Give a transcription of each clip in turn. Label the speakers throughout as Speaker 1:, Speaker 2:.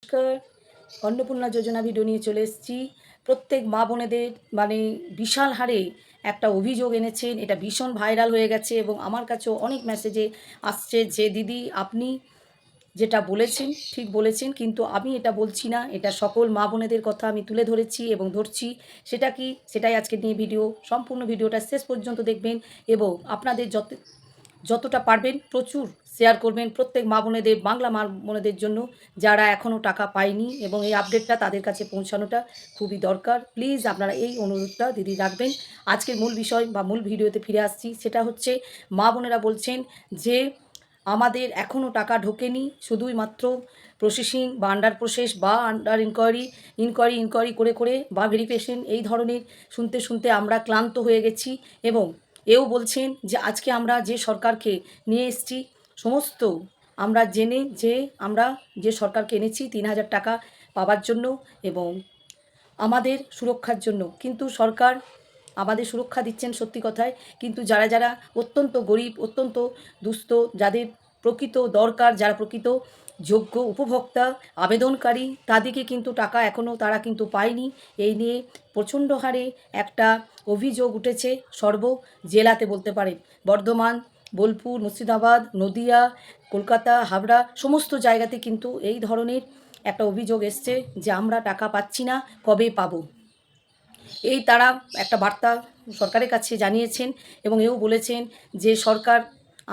Speaker 1: নমস্কার। অন্নপূর্ণা যোজনা ভিডিও নিয়ে চলে এসেছি। প্রত্যেক মা বোনেদের বিশাল হারে একটা অভিযোগ এনেছেন। এটা ভীষণ ভাইরাল হয়ে গেছে এবং আমার কাছেও অনেক মেসেজে আসছে যে দিদি আপনি যেটা বলেছেন ঠিক বলেছেন, কিন্তু আমি এটা বলছি না। এটা সকল মা বোনেদের কথা আমি তুলে ধরেছি এবং ধরছি। সেটা কি সেটাই আজকে নিয়ে ভিডিও। সম্পূর্ণ ভিডিওটা শেষ পর্যন্ত দেখবেন এবং আপনাদের যতটা পারবেন প্রচুর শেয়ার করবেন প্রত্যেক মা বোনেদের, বাংলা মা বোনেদের জন্য যারা এখনও টাকা পায়নি এবং এই আপডেটটা তাদের কাছে পৌঁছানোটা খুবই দরকার। প্লিজ আপনারা এই অনুরোধটা দিদি রাখবেন। আজকের মূল বিষয় বা মূল ভিডিওতে ফিরে আসছি। সেটা হচ্ছে মা বোনেরা বলছেন যে আমাদের এখনও টাকা ঢোকেনি, শুধুই মাত্র প্রসেসিং বা আন্ডার প্রসেস বা আন্ডার ইনকোয়ারি করে করে বা ভেরিফিকেশন এই ধরনের শুনতে শুনতে আমরা ক্লান্ত হয়ে গেছি। এবং এও বলছেন যে আজকে আমরা যে সরকারকে নিয়ে এসেছি সমস্ত আমরা জেনে যে আমরা যে সরকারকে এনেছি ৩,০০০ টাকা পাওয়ার জন্য এবং আমাদের সুরক্ষার জন্য, কিন্তু সরকার আমাদের সুরক্ষা দিচ্ছেন সত্যি কথায়, কিন্তু যারা যারা অত্যন্ত গরিব, অত্যন্ত দুস্থ, যাদের প্রকৃত দরকার, যারা প্রকৃত যোগ্য উপভোক্তা আবেদনকারী, তাদেরকে কিন্তু টাকা এখনও তারা কিন্তু পায়নি। এই নিয়ে প্রচণ্ড হারে একটা অভিযোগ উঠেছে সর্ব জেলাতে বলতে পারেন। বর্ধমান, বোলপুর, মুর্শিদাবাদ, নদিয়া, কলকাতা, হাবড়া সমস্ত জায়গাতে কিন্তু এই ধরনের একটা অভিযোগ এসছে যে আমরা টাকা পাচ্ছি না, কবে পাবো। এই তারা একটা বার্তা সরকারের কাছে জানিয়েছেন এবং এও বলেছেন যে সরকার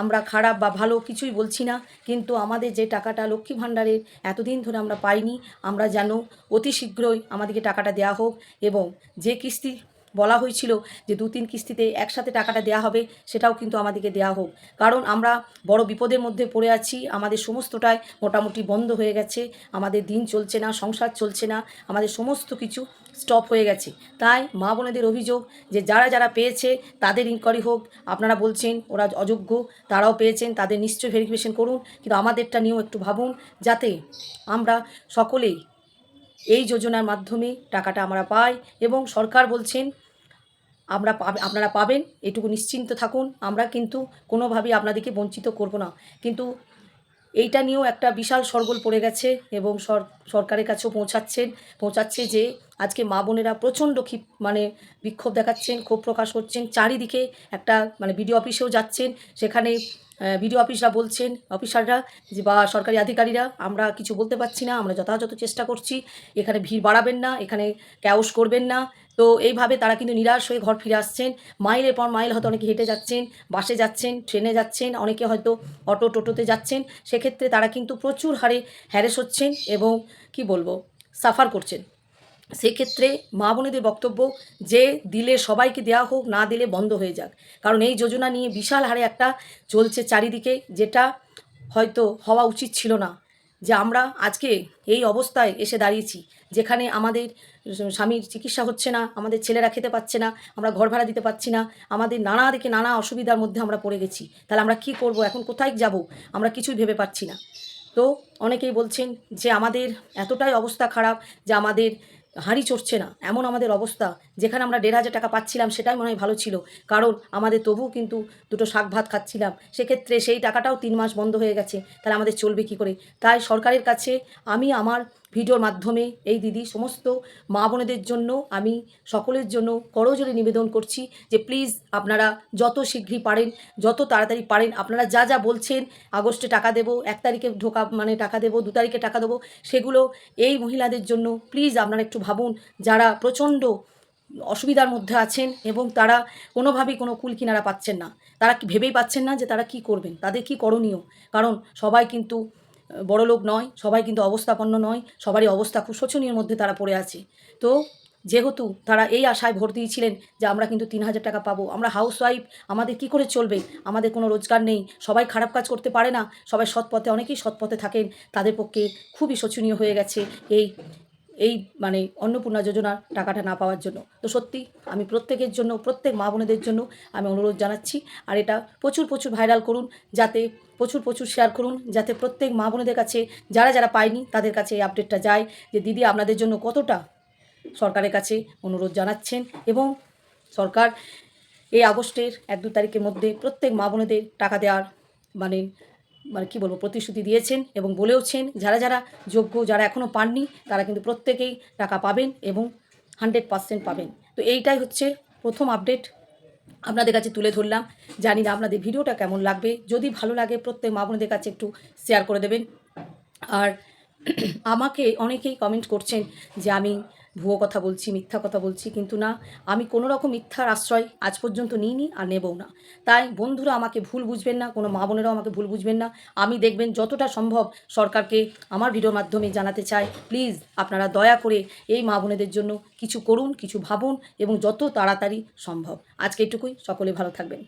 Speaker 1: আমরা খারাপ বা ভালো কিছুই বলছি না, কিন্তু আমাদের যে টাকাটা লক্ষ্মী ভাণ্ডারের এতদিন ধরে আমরা পাইনি, আমরা যেন অতি শীঘ্রই আমাদেরকে টাকাটা দেওয়া হোক। এবং যে কিস্তি বলা হয়েছিল যে ২-৩ কিস্তিতে একসাথে টাকাটা দেওয়া হবে, সেটাও কিন্তু আমাদেরকে দেওয়া হোক। কারণ আমরা বড় বিপদের মধ্যে পড়ে আছি, আমাদের সমস্তটাই মোটামুটি বন্ধ হয়ে গেছে, আমাদের দিন চলছে না, সংসার চলছে না, আমাদের সমস্ত কিছু স্টপ হয়ে গেছে। তাই মা বোনেদের অভিযোগ যে যারা যারা পেয়েছে তাদের ইনকোয়ারি হোক। আপনারা বলছেন ওরা অযোগ্য, তারাও পেয়েছেন, তাদের নিশ্চয়ই ভেরিফিকেশন করুন, কিন্তু আমাদেরটা নিয়েও একটু ভাবুন যাতে আমরা সকলেই এই যোজনার মাধ্যমে টাকাটা আমরা পাই। এবং সরকার বলছেন আপনারা পাবেন, এটুকু নিশ্চিন্ত থাকুন, আমরা কিন্তু কোনোভাবেই আপনাদেরকে বঞ্চিত করব না। কিন্তু এইটা নিয়েও একটা বিশাল শোরগোল পড়ে গেছে এবং সরকারের কাছেও পৌঁছাচ্ছে যে আজকে মা বোনেরা প্রচণ্ড বিক্ষোভ দেখাচ্ছেন, ক্ষোভ প্রকাশ করছেন। চারিদিকে একটা বিডিও অফিসেও যাচ্ছেন, সেখানে বিডিও অফিসরা বলছেন, অফিসাররা যে বা সরকারি আধিকারিকরা আমরা কিছু বলতে পারছি না, আমরা যথাযথ চেষ্টা করছি, এখানে ভিড় বাড়াবেন না, এখানে ক্যাওস করবেন না। তো এইভাবে তারা কিন্তু নিরাশ হয়ে ঘর ফিরে আসছেন। মাইলের পর মাইল হয়তো অনেকে হেঁটে যাচ্ছেন, বাসে যাচ্ছেন, ট্রেনে যাচ্ছেন, অনেকে হয়তো অটো টোটোতে যাচ্ছেন। সেক্ষেত্রে তারা কিন্তু প্রচুর হারে হ্যারেস হচ্ছেন এবং কি বলবো সাফার করছেন। সেক্ষেত্রে মা বোনেদের বক্তব্য যে দিলে সবাইকে দেওয়া হোক, না দিলে বন্ধ হয়ে যাক। কারণ এই যোজনা নিয়ে বিশাল হারে একটা চলছে চারিদিকে, যেটা হয়তো হওয়া উচিত ছিল না। যে আমরা আজকে এই অবস্থায় এসে দাঁড়িয়েছি, যেখানে আমাদের স্বামীর চিকিৎসা হচ্ছে না, আমাদের ছেলেরা খেতে পাচ্ছে না, আমরা ঘর ভাড়া দিতে পারছি না, আমাদের নানা দিকে নানা অসুবিধার মধ্যে আমরা পড়ে গেছি। তাহলে আমরা কি করব, এখন কোথায় যাব, আমরা কিছুই ভেবে পাচ্ছি না। তো অনেকেই বলছেন যে আমাদের এতটাই অবস্থা খারাপ যে আমাদের হাঁড়ি চড়ছে না, এমন আমাদের অবস্থা। যেখানে আমরা ১,৫০০ টাকা পাচ্ছিলাম সেটাই মনে হয় ভালো ছিল, কারণ আমাদের তবুও কিন্তু দুটো শাক ভাত খাচ্ছিলাম। সেক্ষেত্রে সেই টাকাটাও ৩ মাস বন্ধ হয়ে গেছে, তাহলে আমাদের চলবে কী করে? তাই সরকারের কাছে আমি আমার ভিডিওর মাধ্যমে এই দিদি সমস্ত মা বোনেদের জন্য, আমি সকলের জন্য করজোড়ে নিবেদন করছি যে প্লিজ আপনারা যত শীঘ্রই পারেন, যত তাড়াতাড়ি পারেন, আপনারা যা যা বলছেন আগস্টে টাকা দেবো, ১ তারিখে টাকা দেবো, ২ তারিখে টাকা দেবো, সেগুলো এই মহিলাদের জন্য প্লিজ আপনারা একটু ভাবুন, যারা প্রচণ্ড অসুবিধার মধ্যে আছেন এবং তারা কোনোভাবেই কোনো কুল কিনারা পাচ্ছেন না। তারা ভেবেই পাচ্ছেন না যে তারা কি করবেন, তাদের কি করণীয়। কারণ সবাই কিন্তু বড়লোক নয়, সবাই কিন্তু অবস্থাপন্ন নয়, সবারই অবস্থা খুব শোচনীয়ের মধ্যে তারা পড়ে আছে। তো যেহেতু তারা এই আশায় ভোট দিয়েছিলেন যে আমরা কিন্তু ৩,০০০ টাকা পাবো, আমরা হাউসওয়াইফ, আমাদের কি করে চলবে, আমাদের কোনো রোজগার নেই, সবাই খারাপ কাজ করতে পারে না, সবাই সৎপথে, অনেকেই সৎপথে থাকেন, তাদের পক্ষে খুবই শোচনীয় হয়ে গেছে এই এই অন্নপূর্ণা যোজনার টাকাটা না পাওয়ার জন্য। তো সত্যি আমি প্রত্যেকের জন্য, প্রত্যেক মা বোনেদের জন্য আমি অনুরোধ জানাচ্ছি। আর এটা প্রচুর প্রচুর ভাইরাল করুন, যাতে প্রচুর প্রচুর শেয়ার করুন, যাতে প্রত্যেক মা বোনেদের কাছে যারা যারা পায়নি তাদের কাছে এই আপডেটটা যায় যে দিদি আপনাদের জন্য কতটা সরকারের কাছে অনুরোধ জানাচ্ছেন। এবং সরকার এই আগস্টের ১-২ তারিখের মধ্যে প্রত্যেক মা বোনেদের টাকা দেওয়ার মানে মানে কী বলবো প্রতিশ্রুতি দিয়েছেন এবং বলেওছেন যারা যারা যোগ্য, যারা এখনও পাননি তারা কিন্তু প্রত্যেকেই টাকা পাবেন এবং 100% পাবেন। তো এইটাই হচ্ছে প্রথম আপডেট আপনাদের কাছে তুলে ধরলাম। জানি না আপনাদের ভিডিওটা কেমন লাগবে। যদি ভালো লাগে প্রত্যেক মা বোনদের কাছে একটু শেয়ার করে দেবেন। আর আমাকে অনেকেই কমেন্ট করছেন যে আমি ভুয়ো কথা বলছি, মিথ্যা কথা বলছি, কিন্তু না, আমি কোনো রকম মিথ্যার আশ্রয় আজ পর্যন্ত নিইনি আর নেবও না। তাই বন্ধুরা আমাকে ভুল বুঝবেন না, কোনো মা বোনেরাও আমাকে ভুল বুঝবেন না। আমি দেখবেন যতটা সম্ভব সরকারকে আমার ভিডিওর মাধ্যমে জানাতে চাই, প্লিজ আপনারা দয়া করে এই মা বোনেদের জন্য কিছু করুন, কিছু ভাবুন এবং যত তাড়াতাড়ি সম্ভব। আজকে এটুকুই, সকলে ভালো থাকবেন।